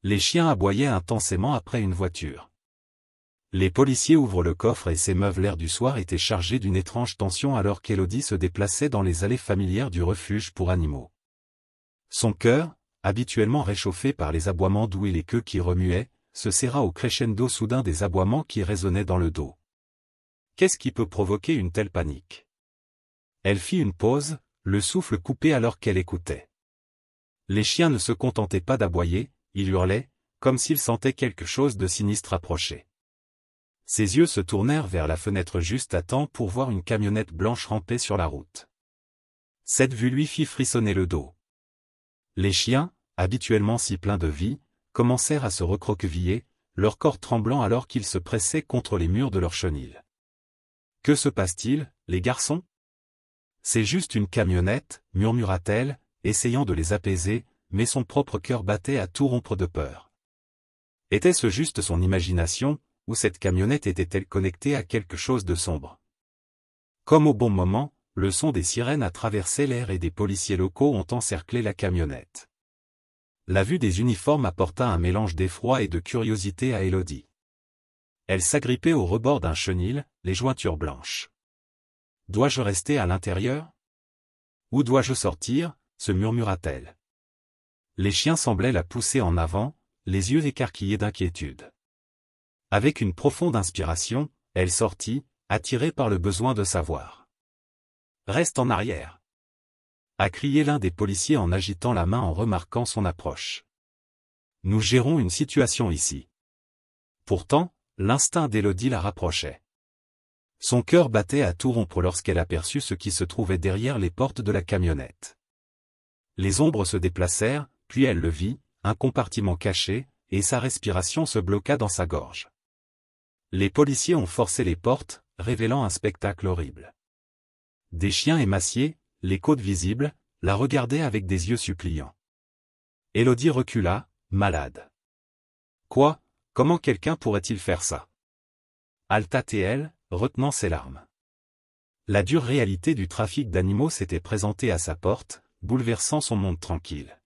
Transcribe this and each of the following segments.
Les chiens aboyaient intensément après une voiture. Les policiers ouvrent le coffre et s'émeuvent. L'air du soir était chargé d'une étrange tension alors qu'Élodie se déplaçait dans les allées familières du refuge pour animaux. Son cœur, habituellement réchauffé par les aboiements doux et les queues qui remuaient, se serra au crescendo soudain des aboiements qui résonnaient dans le dos. Qu'est-ce qui peut provoquer une telle panique? Elle fit une pause, le souffle coupé alors qu'elle écoutait. Les chiens ne se contentaient pas d'aboyer, ils hurlaient, comme s'ils sentaient quelque chose de sinistre approcher. Ses yeux se tournèrent vers la fenêtre juste à temps pour voir une camionnette blanche ramper sur la route. Cette vue lui fit frissonner le dos. Les chiens, habituellement si pleins de vie, commencèrent à se recroqueviller, leur corps tremblant alors qu'ils se pressaient contre les murs de leur chenil. Que se passe-t-il, les garçons? C'est juste une camionnette, murmura-t-elle, essayant de les apaiser, mais son propre cœur battait à tout rompre de peur. Était-ce juste son imagination, ou cette camionnette était-elle connectée à quelque chose de sombre? Comme au bon moment, le son des sirènes a traversé l'air et des policiers locaux ont encerclé la camionnette. La vue des uniformes apporta un mélange d'effroi et de curiosité à Élodie. Elle s'agrippait au rebord d'un chenil, les jointures blanches. Dois-je rester à l'intérieur? Où dois-je sortir? Se murmura-t-elle. Les chiens semblaient la pousser en avant, les yeux écarquillés d'inquiétude. Avec une profonde inspiration, elle sortit, attirée par le besoin de savoir. « Reste en arrière !» a crié l'un des policiers en agitant la main en remarquant son approche. « Nous gérons une situation ici. » Pourtant, l'instinct d'Élodie la rapprochait. Son cœur battait à tout rompre lorsqu'elle aperçut ce qui se trouvait derrière les portes de la camionnette. Les ombres se déplacèrent, puis elle le vit, un compartiment caché, et sa respiration se bloqua dans sa gorge. Les policiers ont forcé les portes, révélant un spectacle horrible. Des chiens émaciés, les côtes visibles, la regardaient avec des yeux suppliants. Élodie recula, malade. Quoi? Comment quelqu'un pourrait-il faire ça? Halta-t-elle, retenant ses larmes. La dure réalité du trafic d'animaux s'était présentée à sa porte, bouleversant son monde tranquille.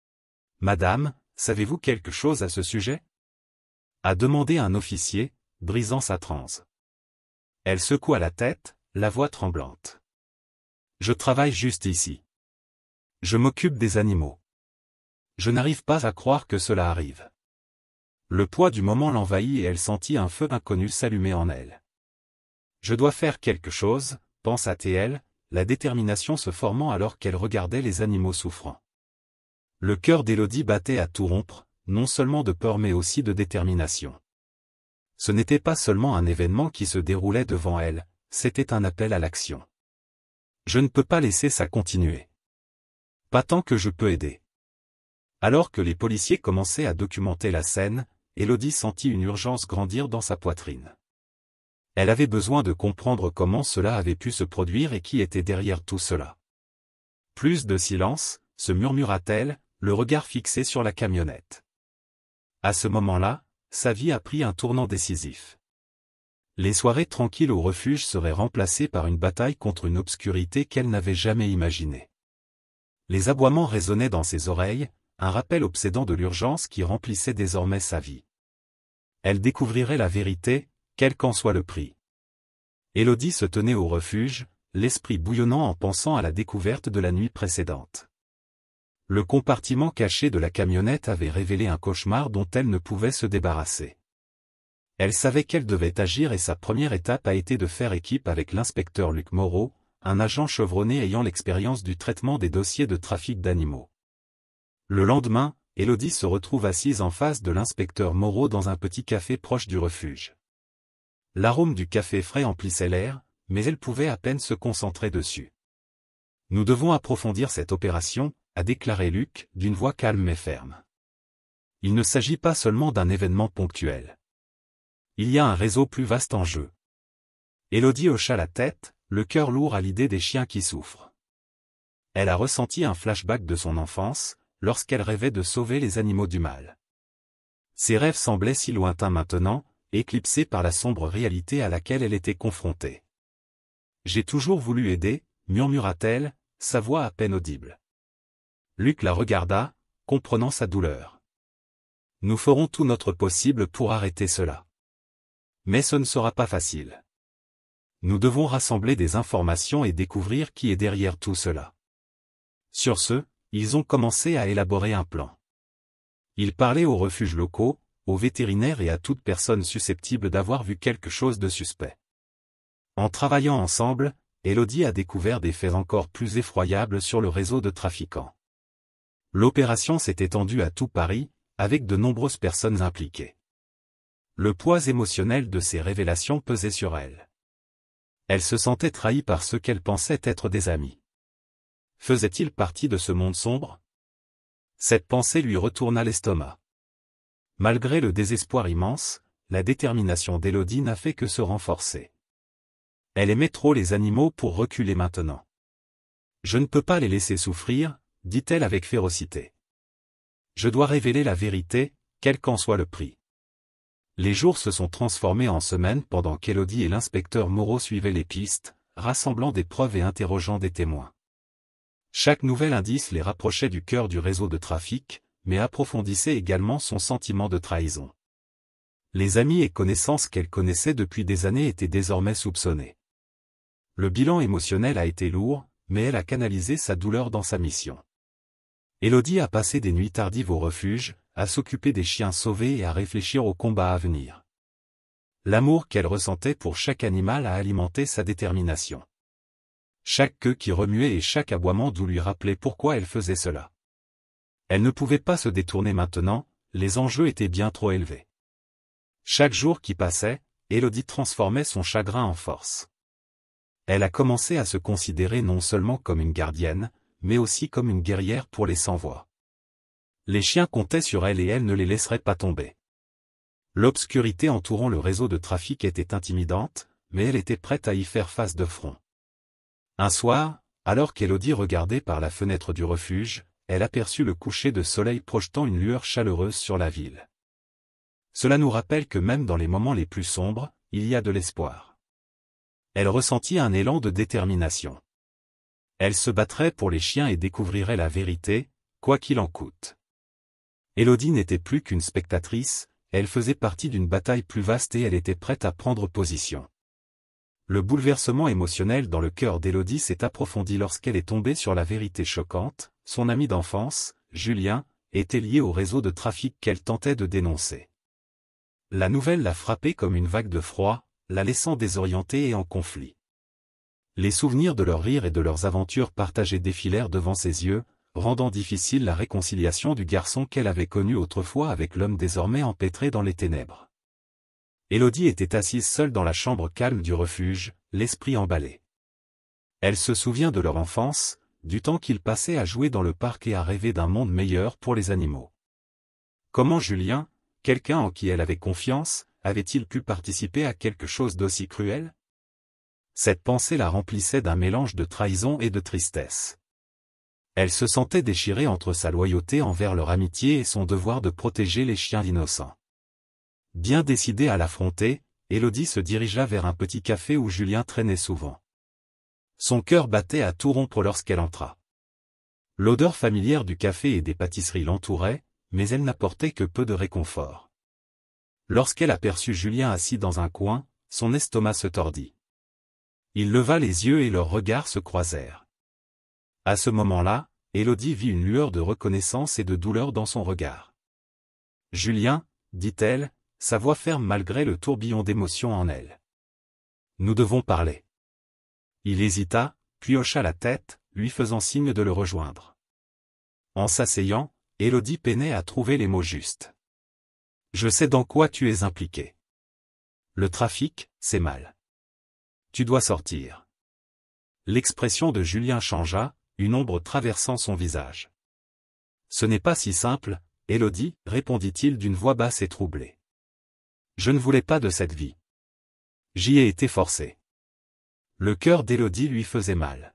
« Madame, savez-vous quelque chose à ce sujet ?» a demandé un officier, brisant sa transe. Elle secoua la tête, la voix tremblante. « Je travaille juste ici. Je m'occupe des animaux. Je n'arrive pas à croire que cela arrive. » Le poids du moment l'envahit et elle sentit un feu inconnu s'allumer en elle. « Je dois faire quelque chose, » pensa-t-elle, la détermination se formant alors qu'elle regardait les animaux souffrants. Le cœur d'Élodie battait à tout rompre, non seulement de peur mais aussi de détermination. Ce n'était pas seulement un événement qui se déroulait devant elle, c'était un appel à l'action. Je ne peux pas laisser ça continuer. Pas tant que je peux aider. Alors que les policiers commençaient à documenter la scène, Élodie sentit une urgence grandir dans sa poitrine. Elle avait besoin de comprendre comment cela avait pu se produire et qui était derrière tout cela. Plus de silence, se murmura-t-elle, le regard fixé sur la camionnette. À ce moment-là, sa vie a pris un tournant décisif. Les soirées tranquilles au refuge seraient remplacées par une bataille contre une obscurité qu'elle n'avait jamais imaginée. Les aboiements résonnaient dans ses oreilles, un rappel obsédant de l'urgence qui remplissait désormais sa vie. Elle découvrirait la vérité, quel qu'en soit le prix. Élodie se tenait au refuge, l'esprit bouillonnant en pensant à la découverte de la nuit précédente. Le compartiment caché de la camionnette avait révélé un cauchemar dont elle ne pouvait se débarrasser. Elle savait qu'elle devait agir et sa première étape a été de faire équipe avec l'inspecteur Luc Moreau, un agent chevronné ayant l'expérience du traitement des dossiers de trafic d'animaux. Le lendemain, Élodie se retrouve assise en face de l'inspecteur Moreau dans un petit café proche du refuge. L'arôme du café frais emplissait l'air, mais elle pouvait à peine se concentrer dessus. « Nous devons approfondir cette opération », a déclaré Luc, d'une voix calme mais ferme. Il ne s'agit pas seulement d'un événement ponctuel. Il y a un réseau plus vaste en jeu. Élodie hocha la tête, le cœur lourd à l'idée des chiens qui souffrent. Elle a ressenti un flashback de son enfance, lorsqu'elle rêvait de sauver les animaux du mal. Ses rêves semblaient si lointains maintenant, éclipsés par la sombre réalité à laquelle elle était confrontée. « J'ai toujours voulu aider », murmura-t-elle, sa voix à peine audible. Luc la regarda, comprenant sa douleur. Nous ferons tout notre possible pour arrêter cela. Mais ce ne sera pas facile. Nous devons rassembler des informations et découvrir qui est derrière tout cela. Sur ce, ils ont commencé à élaborer un plan. Ils parlaient aux refuges locaux, aux vétérinaires et à toute personne susceptible d'avoir vu quelque chose de suspect. En travaillant ensemble, Élodie a découvert des faits encore plus effroyables sur le réseau de trafiquants. L'opération s'est étendue à tout Paris, avec de nombreuses personnes impliquées. Le poids émotionnel de ces révélations pesait sur elle. Elle se sentait trahie par ceux qu'elle pensait être des amis. Faisait-il partie de ce monde sombre? Cette pensée lui retourna l'estomac. Malgré le désespoir immense, la détermination d'Élodie n'a fait que se renforcer. Elle aimait trop les animaux pour reculer maintenant. Je ne peux pas les laisser souffrir, dit-elle avec férocité. Je dois révéler la vérité, quel qu'en soit le prix. Les jours se sont transformés en semaines pendant qu'Élodie et l'inspecteur Moreau suivaient les pistes, rassemblant des preuves et interrogeant des témoins. Chaque nouvel indice les rapprochait du cœur du réseau de trafic, mais approfondissait également son sentiment de trahison. Les amis et connaissances qu'elle connaissait depuis des années étaient désormais soupçonnés. Le bilan émotionnel a été lourd, mais elle a canalisé sa douleur dans sa mission. Élodie a passé des nuits tardives au refuge, à s'occuper des chiens sauvés et à réfléchir au combat à venir. L'amour qu'elle ressentait pour chaque animal a alimenté sa détermination. Chaque queue qui remuait et chaque aboiement doux lui rappelait pourquoi elle faisait cela. Elle ne pouvait pas se détourner maintenant, les enjeux étaient bien trop élevés. Chaque jour qui passait, Élodie transformait son chagrin en force. Elle a commencé à se considérer non seulement comme une gardienne, mais aussi comme une guerrière pour les sans-voix. Les chiens comptaient sur elle et elle ne les laisserait pas tomber. L'obscurité entourant le réseau de trafic était intimidante, mais elle était prête à y faire face de front. Un soir, alors qu'Élodie regardait par la fenêtre du refuge, elle aperçut le coucher de soleil projetant une lueur chaleureuse sur la ville. Cela nous rappelle que même dans les moments les plus sombres, il y a de l'espoir. Elle ressentit un élan de détermination. Elle se battrait pour les chiens et découvrirait la vérité, quoi qu'il en coûte. Élodie n'était plus qu'une spectatrice, elle faisait partie d'une bataille plus vaste et elle était prête à prendre position. Le bouleversement émotionnel dans le cœur d'Élodie s'est approfondi lorsqu'elle est tombée sur la vérité choquante, son ami d'enfance, Julien, était lié au réseau de trafic qu'elle tentait de dénoncer. La nouvelle l'a frappée comme une vague de froid, la laissant désorientée et en conflit. Les souvenirs de leurs rires et de leurs aventures partagées défilèrent devant ses yeux, rendant difficile la réconciliation du garçon qu'elle avait connu autrefois avec l'homme désormais empêtré dans les ténèbres. Élodie était assise seule dans la chambre calme du refuge, l'esprit emballé. Elle se souvient de leur enfance, du temps qu'ils passaient à jouer dans le parc et à rêver d'un monde meilleur pour les animaux. Comment Julien, quelqu'un en qui elle avait confiance, avait-il pu participer à quelque chose d'aussi cruel? Cette pensée la remplissait d'un mélange de trahison et de tristesse. Elle se sentait déchirée entre sa loyauté envers leur amitié et son devoir de protéger les chiens innocents. Bien décidée à l'affronter, Élodie se dirigea vers un petit café où Julien traînait souvent. Son cœur battait à tout rompre lorsqu'elle entra. L'odeur familière du café et des pâtisseries l'entourait, mais elle n'apportait que peu de réconfort. Lorsqu'elle aperçut Julien assis dans un coin, son estomac se tordit. Il leva les yeux et leurs regards se croisèrent. À ce moment-là, Élodie vit une lueur de reconnaissance et de douleur dans son regard. « Julien, dit-elle, sa voix ferme malgré le tourbillon d'émotions en elle. Nous devons parler. » Il hésita, puis hocha la tête, lui faisant signe de le rejoindre. En s'asseyant, Élodie peinait à trouver les mots justes. « Je sais dans quoi tu es impliqué. Le trafic, c'est mal. Tu dois sortir. » L'expression de Julien changea, une ombre traversant son visage. « Ce n'est pas si simple, Élodie, répondit-il d'une voix basse et troublée. Je ne voulais pas de cette vie. J'y ai été forcé. » Le cœur d'Élodie lui faisait mal.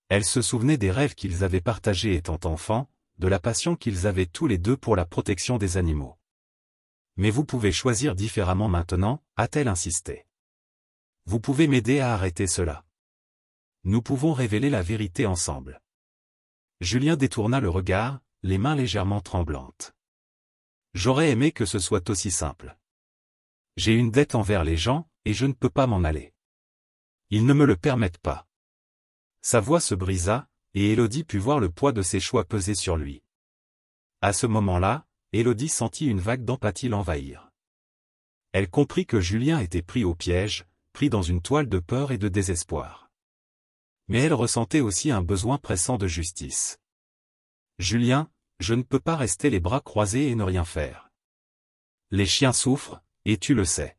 Elle se souvenait des rêves qu'ils avaient partagés étant enfants, de la passion qu'ils avaient tous les deux pour la protection des animaux. « Mais vous pouvez choisir différemment maintenant, a-t-elle insisté. Vous pouvez m'aider à arrêter cela. Nous pouvons révéler la vérité ensemble. » Julien détourna le regard, les mains légèrement tremblantes. J'aurais aimé que ce soit aussi simple. J'ai une dette envers les gens, et je ne peux pas m'en aller. Ils ne me le permettent pas. Sa voix se brisa, et Élodie put voir le poids de ses choix peser sur lui. À ce moment-là, Élodie sentit une vague d'empathie l'envahir. Elle comprit que Julien était pris au piège, pris dans une toile de peur et de désespoir. Mais elle ressentait aussi un besoin pressant de justice. Julien, je ne peux pas rester les bras croisés et ne rien faire. Les chiens souffrent, et tu le sais.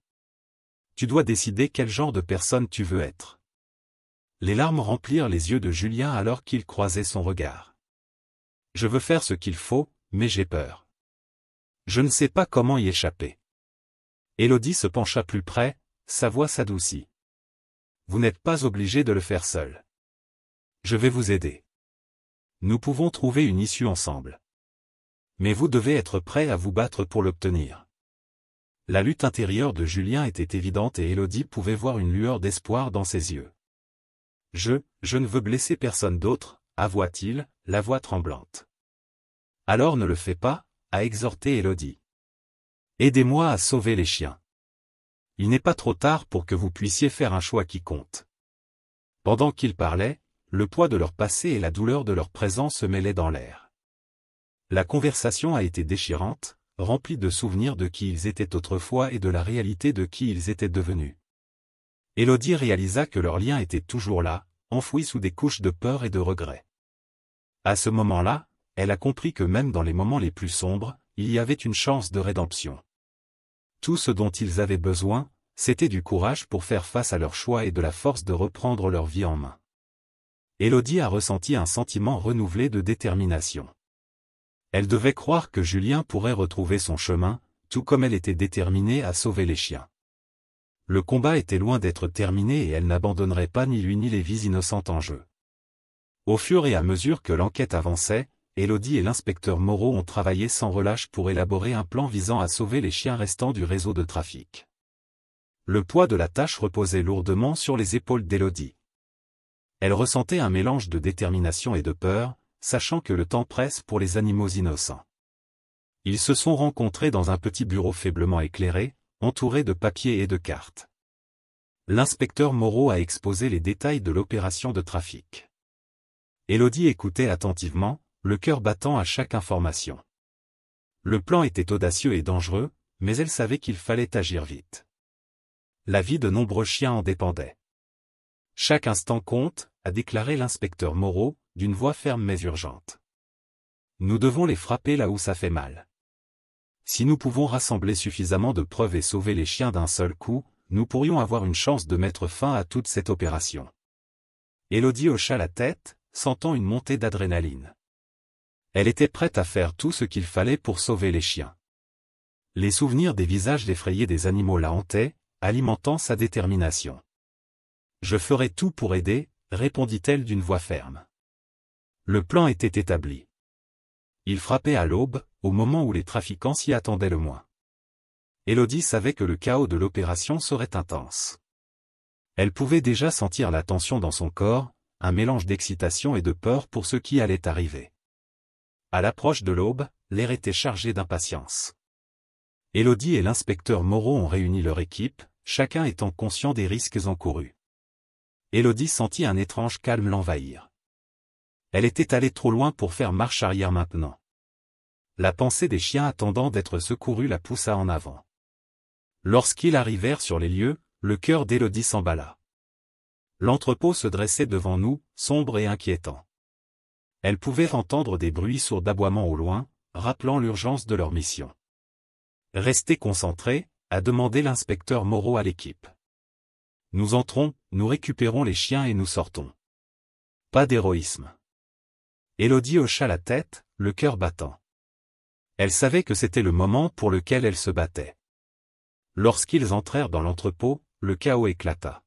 Tu dois décider quel genre de personne tu veux être. Les larmes remplirent les yeux de Julien alors qu'il croisait son regard. Je veux faire ce qu'il faut, mais j'ai peur. Je ne sais pas comment y échapper. Élodie se pencha plus près, sa voix s'adoucit. Vous n'êtes pas obligé de le faire seul. Je vais vous aider. Nous pouvons trouver une issue ensemble. Mais vous devez être prêt à vous battre pour l'obtenir. La lutte intérieure de Julien était évidente et Élodie pouvait voir une lueur d'espoir dans ses yeux. Je ne veux blesser personne d'autre, avoua-t-il, la voix tremblante. Alors ne le fais pas, a exhorté Élodie. Aidez-moi à sauver les chiens. Il n'est pas trop tard pour que vous puissiez faire un choix qui compte. Pendant qu'ils parlaient, le poids de leur passé et la douleur de leur présent se mêlaient dans l'air. La conversation a été déchirante, remplie de souvenirs de qui ils étaient autrefois et de la réalité de qui ils étaient devenus. Élodie réalisa que leur lien était toujours là, enfoui sous des couches de peur et de regret. À ce moment-là, elle a compris que même dans les moments les plus sombres, il y avait une chance de rédemption. Tout ce dont ils avaient besoin, c'était du courage pour faire face à leurs choix et de la force de reprendre leur vie en main. Élodie a ressenti un sentiment renouvelé de détermination. Elle devait croire que Julien pourrait retrouver son chemin, tout comme elle était déterminée à sauver les chiens. Le combat était loin d'être terminé et elle n'abandonnerait pas ni lui ni les vies innocentes en jeu. Au fur et à mesure que l'enquête avançait, Élodie et l'inspecteur Moreau ont travaillé sans relâche pour élaborer un plan visant à sauver les chiens restants du réseau de trafic. Le poids de la tâche reposait lourdement sur les épaules d'Élodie. Elle ressentait un mélange de détermination et de peur, sachant que le temps presse pour les animaux innocents. Ils se sont rencontrés dans un petit bureau faiblement éclairé, entouré de papiers et de cartes. L'inspecteur Moreau a exposé les détails de l'opération de trafic. Élodie écoutait attentivement, le cœur battant à chaque information. Le plan était audacieux et dangereux, mais elle savait qu'il fallait agir vite. La vie de nombreux chiens en dépendait. Chaque instant compte, a déclaré l'inspecteur Moreau, d'une voix ferme mais urgente. Nous devons les frapper là où ça fait mal. Si nous pouvons rassembler suffisamment de preuves et sauver les chiens d'un seul coup, nous pourrions avoir une chance de mettre fin à toute cette opération. Élodie hocha la tête, sentant une montée d'adrénaline. Elle était prête à faire tout ce qu'il fallait pour sauver les chiens. Les souvenirs des visages effrayés des animaux la hantaient, alimentant sa détermination. Je ferai tout pour aider, répondit-elle d'une voix ferme. Le plan était établi. Il frappait à l'aube, au moment où les trafiquants s'y attendaient le moins. Élodie savait que le chaos de l'opération serait intense. Elle pouvait déjà sentir la tension dans son corps, un mélange d'excitation et de peur pour ce qui allait arriver. À l'approche de l'aube, l'air était chargé d'impatience. Élodie et l'inspecteur Moreau ont réuni leur équipe, chacun étant conscient des risques encourus. Élodie sentit un étrange calme l'envahir. Elle était allée trop loin pour faire marche arrière maintenant. La pensée des chiens attendant d'être secourus la poussa en avant. Lorsqu'ils arrivèrent sur les lieux, le cœur d'Élodie s'emballa. L'entrepôt se dressait devant nous, sombre et inquiétant. Elle pouvait entendre des bruits sourds d'aboiements au loin, rappelant l'urgence de leur mission. Restez concentrés, a demandé l'inspecteur Moreau à l'équipe. Nous entrons, nous récupérons les chiens et nous sortons. Pas d'héroïsme. Élodie hocha la tête, le cœur battant. Elle savait que c'était le moment pour lequel elle se battait. Lorsqu'ils entrèrent dans l'entrepôt, le chaos éclata.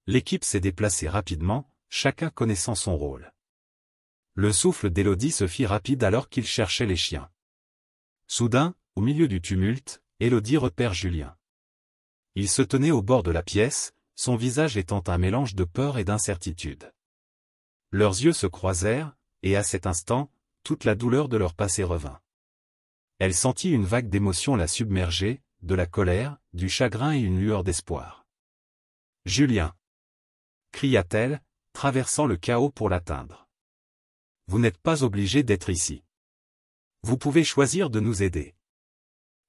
L'équipe s'est déplacée rapidement, chacun connaissant son rôle. Le souffle d'Élodie se fit rapide alors qu'il cherchait les chiens. Soudain, au milieu du tumulte, Élodie repère Julien. Il se tenait au bord de la pièce, son visage étant un mélange de peur et d'incertitude. Leurs yeux se croisèrent, et à cet instant, toute la douleur de leur passé revint. Elle sentit une vague d'émotion la submerger, de la colère, du chagrin et une lueur d'espoir. « Julien !» cria-t-elle, traversant le chaos pour l'atteindre. « Vous n'êtes pas obligé d'être ici. Vous pouvez choisir de nous aider. »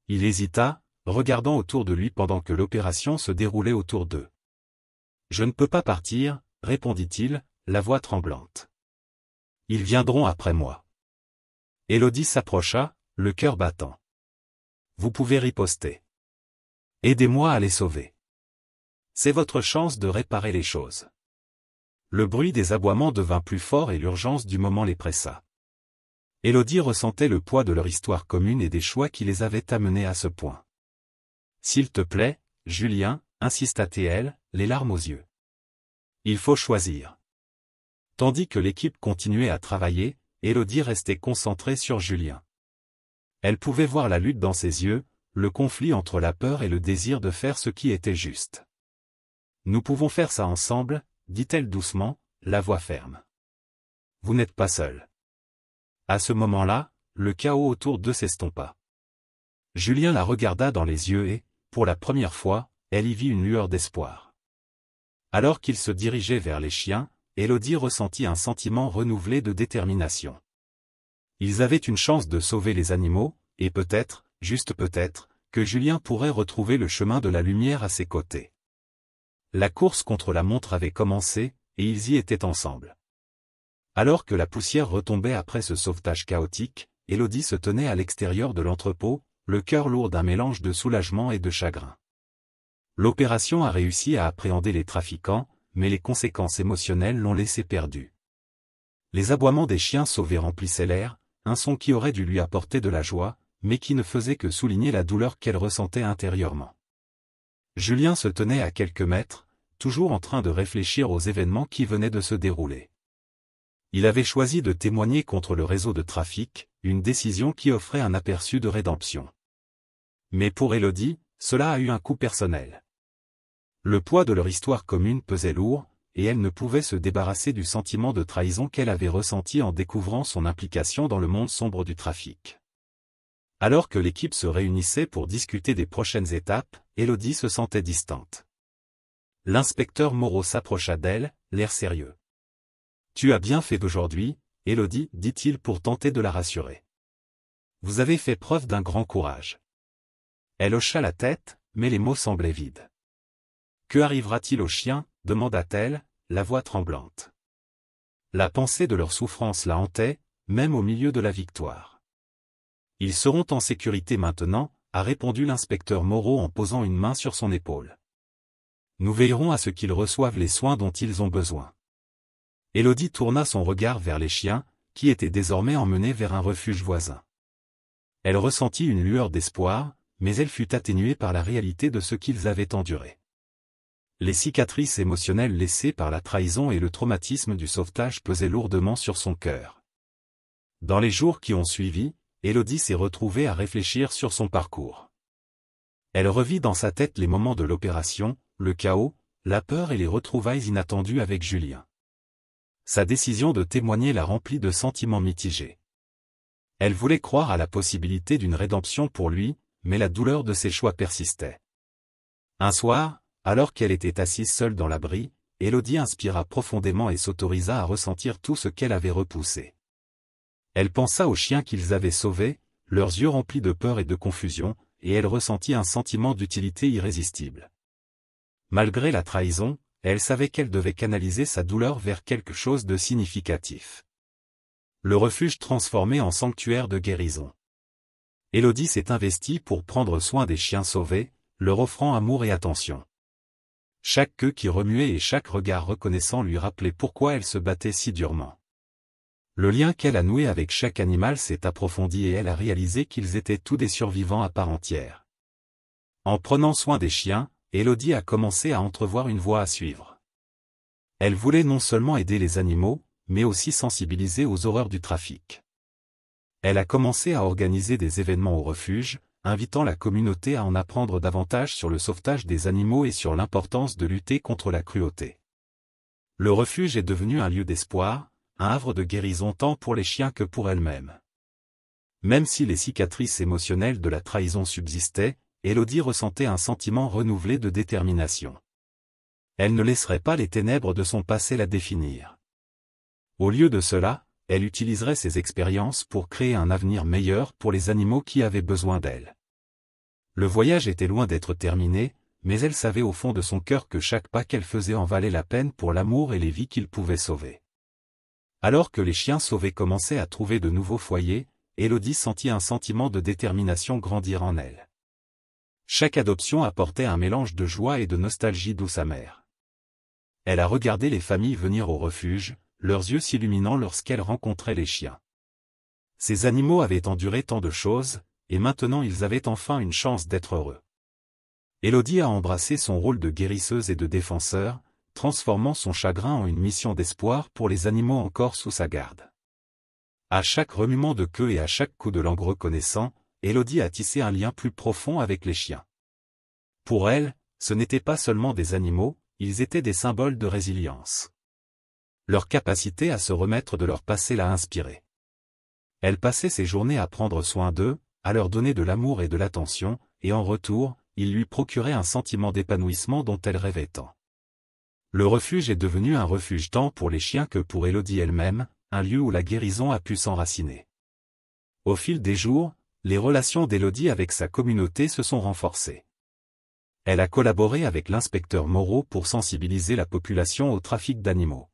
Il hésita, regardant autour de lui pendant que l'opération se déroulait autour d'eux. « Je ne peux pas partir, » répondit-il, la voix tremblante. « Ils viendront après moi. » Élodie s'approcha, le cœur battant. « Vous pouvez riposter. Aidez-moi à les sauver. C'est votre chance de réparer les choses. » Le bruit des aboiements devint plus fort et l'urgence du moment les pressa. Élodie ressentait le poids de leur histoire commune et des choix qui les avaient amenés à ce point. « S'il te plaît, Julien, » insista-t-elle, les larmes aux yeux. « Il faut choisir. » Tandis que l'équipe continuait à travailler, Élodie restait concentrée sur Julien. Elle pouvait voir la lutte dans ses yeux, le conflit entre la peur et le désir de faire ce qui était juste. « Nous pouvons faire ça ensemble, » dit-elle doucement, la voix ferme. « Vous n'êtes pas seul. » À ce moment-là, le chaos autour d'eux s'estompa. Julien la regarda dans les yeux et, pour la première fois, elle y vit une lueur d'espoir. Alors qu'il se dirigeait vers les chiens, Élodie ressentit un sentiment renouvelé de détermination. Ils avaient une chance de sauver les animaux, et peut-être, juste peut-être, que Julien pourrait retrouver le chemin de la lumière à ses côtés. La course contre la montre avait commencé, et ils y étaient ensemble. Alors que la poussière retombait après ce sauvetage chaotique, Élodie se tenait à l'extérieur de l'entrepôt, le cœur lourd d'un mélange de soulagement et de chagrin. L'opération a réussi à appréhender les trafiquants, mais les conséquences émotionnelles l'ont laissé perdu. Les aboiements des chiens sauvés remplissaient l'air, un son qui aurait dû lui apporter de la joie, mais qui ne faisait que souligner la douleur qu'elle ressentait intérieurement. Julien se tenait à quelques mètres, toujours en train de réfléchir aux événements qui venaient de se dérouler. Il avait choisi de témoigner contre le réseau de trafic, une décision qui offrait un aperçu de rédemption. Mais pour Élodie, cela a eu un coût personnel. Le poids de leur histoire commune pesait lourd, et elle ne pouvait se débarrasser du sentiment de trahison qu'elle avait ressenti en découvrant son implication dans le monde sombre du trafic. Alors que l'équipe se réunissait pour discuter des prochaines étapes, Élodie se sentait distante. L'inspecteur Moreau s'approcha d'elle, l'air sérieux. « Tu as bien fait d'aujourd'hui, Élodie, » dit-il pour tenter de la rassurer. « Vous avez fait preuve d'un grand courage. » Elle hocha la tête, mais les mots semblaient vides. « Que arrivera-t-il aux chiens ?» demanda-t-elle, la voix tremblante. La pensée de leur souffrance la hantait, même au milieu de la victoire. « Ils seront en sécurité maintenant, » a répondu l'inspecteur Moreau en posant une main sur son épaule. « Nous veillerons à ce qu'ils reçoivent les soins dont ils ont besoin. » Élodie tourna son regard vers les chiens, qui étaient désormais emmenés vers un refuge voisin. Elle ressentit une lueur d'espoir, mais elle fut atténuée par la réalité de ce qu'ils avaient enduré. Les cicatrices émotionnelles laissées par la trahison et le traumatisme du sauvetage pesaient lourdement sur son cœur. Dans les jours qui ont suivi, Élodie s'est retrouvée à réfléchir sur son parcours. Elle revit dans sa tête les moments de l'opération, le chaos, la peur et les retrouvailles inattendues avec Julien. Sa décision de témoigner la remplit de sentiments mitigés. Elle voulait croire à la possibilité d'une rédemption pour lui, mais la douleur de ses choix persistait. Un soir, alors qu'elle était assise seule dans l'abri, Élodie inspira profondément et s'autorisa à ressentir tout ce qu'elle avait repoussé. Elle pensa aux chiens qu'ils avaient sauvés, leurs yeux remplis de peur et de confusion, et elle ressentit un sentiment d'utilité irrésistible. Malgré la trahison, elle savait qu'elle devait canaliser sa douleur vers quelque chose de significatif. Le refuge transformé en sanctuaire de guérison. Élodie s'est investie pour prendre soin des chiens sauvés, leur offrant amour et attention. Chaque queue qui remuait et chaque regard reconnaissant lui rappelait pourquoi elle se battait si durement. Le lien qu'elle a noué avec chaque animal s'est approfondi et elle a réalisé qu'ils étaient tous des survivants à part entière. En prenant soin des chiens, Élodie a commencé à entrevoir une voie à suivre. Elle voulait non seulement aider les animaux, mais aussi sensibiliser aux horreurs du trafic. Elle a commencé à organiser des événements au refuge, invitant la communauté à en apprendre davantage sur le sauvetage des animaux et sur l'importance de lutter contre la cruauté. Le refuge est devenu un lieu d'espoir, un havre de guérison tant pour les chiens que pour elle-même. Même si les cicatrices émotionnelles de la trahison subsistaient, Élodie ressentait un sentiment renouvelé de détermination. Elle ne laisserait pas les ténèbres de son passé la définir. Au lieu de cela, elle utiliserait ses expériences pour créer un avenir meilleur pour les animaux qui avaient besoin d'elle. Le voyage était loin d'être terminé, mais elle savait au fond de son cœur que chaque pas qu'elle faisait en valait la peine pour l'amour et les vies qu'il pouvait sauver. Alors que les chiens sauvés commençaient à trouver de nouveaux foyers, Élodie sentit un sentiment de détermination grandir en elle. Chaque adoption apportait un mélange de joie et de nostalgie douce amère. Elle a regardé les familles venir au refuge, leurs yeux s'illuminant lorsqu'elles rencontraient les chiens. Ces animaux avaient enduré tant de choses, et maintenant ils avaient enfin une chance d'être heureux. Élodie a embrassé son rôle de guérisseuse et de défenseur, transformant son chagrin en une mission d'espoir pour les animaux encore sous sa garde. À chaque remuement de queue et à chaque coup de langue reconnaissant, Élodie a tissé un lien plus profond avec les chiens. Pour elle, ce n'étaient pas seulement des animaux, ils étaient des symboles de résilience. Leur capacité à se remettre de leur passé l'a inspirée. Elle passait ses journées à prendre soin d'eux, à leur donner de l'amour et de l'attention, et en retour, ils lui procuraient un sentiment d'épanouissement dont elle rêvait tant. Le refuge est devenu un refuge tant pour les chiens que pour Élodie elle-même, un lieu où la guérison a pu s'enraciner. Au fil des jours, les relations d'Élodie avec sa communauté se sont renforcées. Elle a collaboré avec l'inspecteur Moreau pour sensibiliser la population au trafic d'animaux.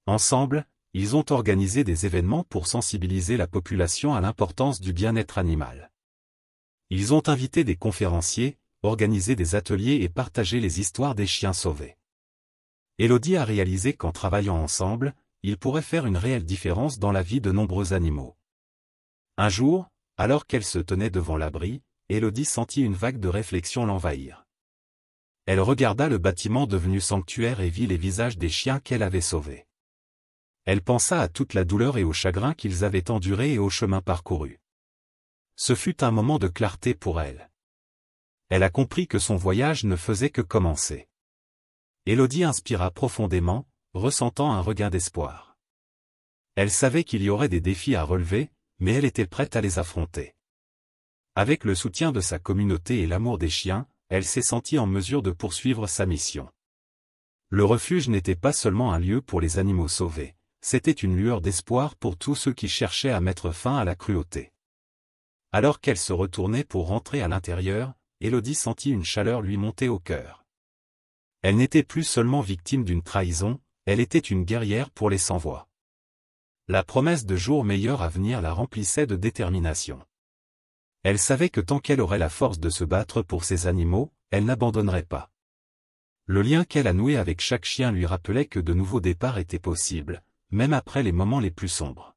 Ensemble, ils ont organisé des événements pour sensibiliser la population à l'importance du bien-être animal. Ils ont invité des conférenciers, organisé des ateliers et partagé les histoires des chiens sauvés. Élodie a réalisé qu'en travaillant ensemble, ils pourraient faire une réelle différence dans la vie de nombreux animaux. Un jour, alors qu'elle se tenait devant l'abri, Élodie sentit une vague de réflexion l'envahir. Elle regarda le bâtiment devenu sanctuaire et vit les visages des chiens qu'elle avait sauvés. Elle pensa à toute la douleur et au chagrin qu'ils avaient enduré et au chemin parcouru. Ce fut un moment de clarté pour elle. Elle a compris que son voyage ne faisait que commencer. Élodie inspira profondément, ressentant un regain d'espoir. Elle savait qu'il y aurait des défis à relever, mais elle était prête à les affronter. Avec le soutien de sa communauté et l'amour des chiens, elle s'est sentie en mesure de poursuivre sa mission. Le refuge n'était pas seulement un lieu pour les animaux sauvés, c'était une lueur d'espoir pour tous ceux qui cherchaient à mettre fin à la cruauté. Alors qu'elle se retournait pour rentrer à l'intérieur, Élodie sentit une chaleur lui monter au cœur. Elle n'était plus seulement victime d'une trahison, elle était une guerrière pour les sans-voix. La promesse de jours meilleurs à venir la remplissait de détermination. Elle savait que tant qu'elle aurait la force de se battre pour ses animaux, elle n'abandonnerait pas. Le lien qu'elle a noué avec chaque chien lui rappelait que de nouveaux départs étaient possibles, même après les moments les plus sombres.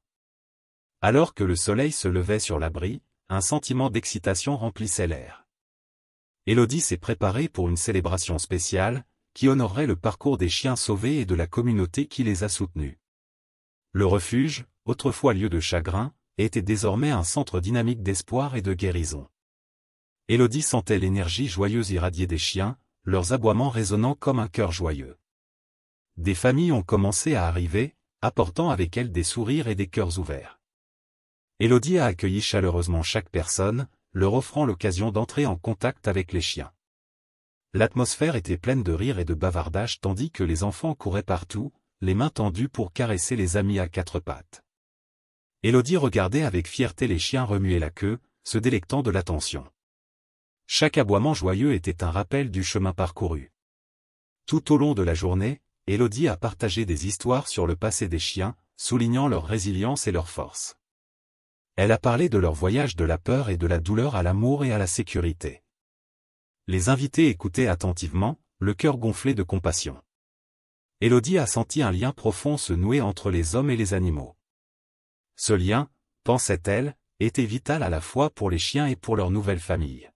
Alors que le soleil se levait sur l'abri, un sentiment d'excitation remplissait l'air. Élodie s'est préparée pour une célébration spéciale, qui honorerait le parcours des chiens sauvés et de la communauté qui les a soutenus. Le refuge, autrefois lieu de chagrin, était désormais un centre dynamique d'espoir et de guérison. Élodie sentait l'énergie joyeuse irradier des chiens, leurs aboiements résonnant comme un cœur joyeux. Des familles ont commencé à arriver, apportant avec elles des sourires et des cœurs ouverts. Élodie a accueilli chaleureusement chaque personne, leur offrant l'occasion d'entrer en contact avec les chiens. L'atmosphère était pleine de rires et de bavardages tandis que les enfants couraient partout, les mains tendues pour caresser les amis à quatre pattes. Élodie regardait avec fierté les chiens remuer la queue, se délectant de l'attention. Chaque aboiement joyeux était un rappel du chemin parcouru. Tout au long de la journée, Élodie a partagé des histoires sur le passé des chiens, soulignant leur résilience et leur force. Elle a parlé de leur voyage de la peur et de la douleur à l'amour et à la sécurité. Les invités écoutaient attentivement, le cœur gonflé de compassion. Élodie a senti un lien profond se nouer entre les hommes et les animaux. Ce lien, pensait-elle, était vital à la fois pour les chiens et pour leur nouvelle famille.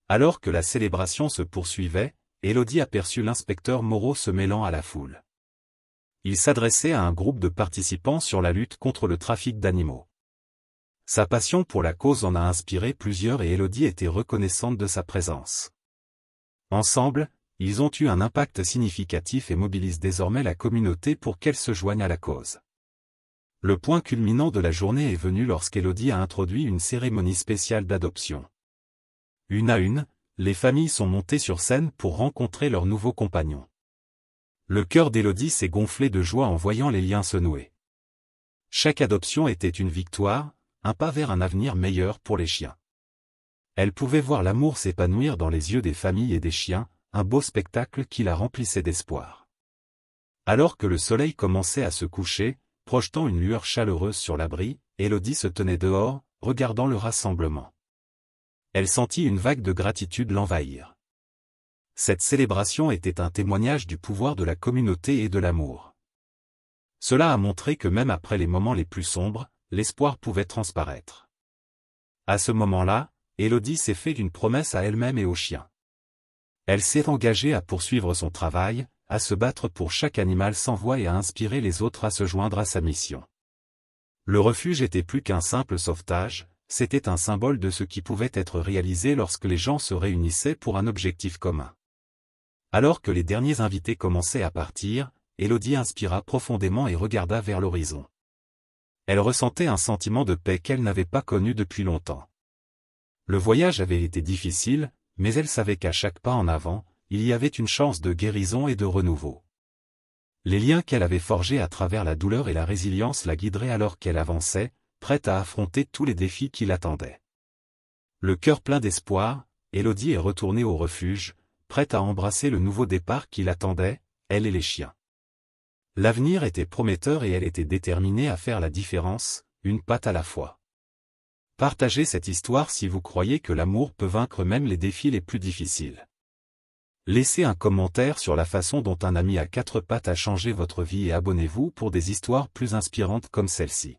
Alors que la célébration se poursuivait, Élodie aperçut l'inspecteur Moreau se mêlant à la foule. Il s'adressait à un groupe de participants sur la lutte contre le trafic d'animaux. Sa passion pour la cause en a inspiré plusieurs et Élodie était reconnaissante de sa présence. Ensemble, ils ont eu un impact significatif et mobilisent désormais la communauté pour qu'elle se joigne à la cause. Le point culminant de la journée est venu lorsqu'Élodie a introduit une cérémonie spéciale d'adoption. Une à une, les familles sont montées sur scène pour rencontrer leurs nouveaux compagnons. Le cœur d'Élodie s'est gonflé de joie en voyant les liens se nouer. Chaque adoption était une victoire, un pas vers un avenir meilleur pour les chiens. Elle pouvait voir l'amour s'épanouir dans les yeux des familles et des chiens, un beau spectacle qui la remplissait d'espoir. Alors que le soleil commençait à se coucher, projetant une lueur chaleureuse sur l'abri, Élodie se tenait dehors, regardant le rassemblement. Elle sentit une vague de gratitude l'envahir. Cette célébration était un témoignage du pouvoir de la communauté et de l'amour. Cela a montré que même après les moments les plus sombres, l'espoir pouvait transparaître. À ce moment-là, Élodie s'est fait une promesse à elle-même et aux chiens. Elle s'est engagée à poursuivre son travail, à se battre pour chaque animal sans voix et à inspirer les autres à se joindre à sa mission. Le refuge était plus qu'un simple sauvetage, c'était un symbole de ce qui pouvait être réalisé lorsque les gens se réunissaient pour un objectif commun. Alors que les derniers invités commençaient à partir, Élodie inspira profondément et regarda vers l'horizon. Elle ressentait un sentiment de paix qu'elle n'avait pas connu depuis longtemps. Le voyage avait été difficile, mais elle savait qu'à chaque pas en avant, il y avait une chance de guérison et de renouveau. Les liens qu'elle avait forgés à travers la douleur et la résilience la guideraient alors qu'elle avançait, prête à affronter tous les défis qui l'attendaient. Le cœur plein d'espoir, Élodie est retournée au refuge, prête à embrasser le nouveau départ qui l'attendait, elle et les chiens. L'avenir était prometteur et elle était déterminée à faire la différence, une patte à la fois. Partagez cette histoire si vous croyez que l'amour peut vaincre même les défis les plus difficiles. Laissez un commentaire sur la façon dont un ami à quatre pattes a changé votre vie et abonnez-vous pour des histoires plus inspirantes comme celle-ci.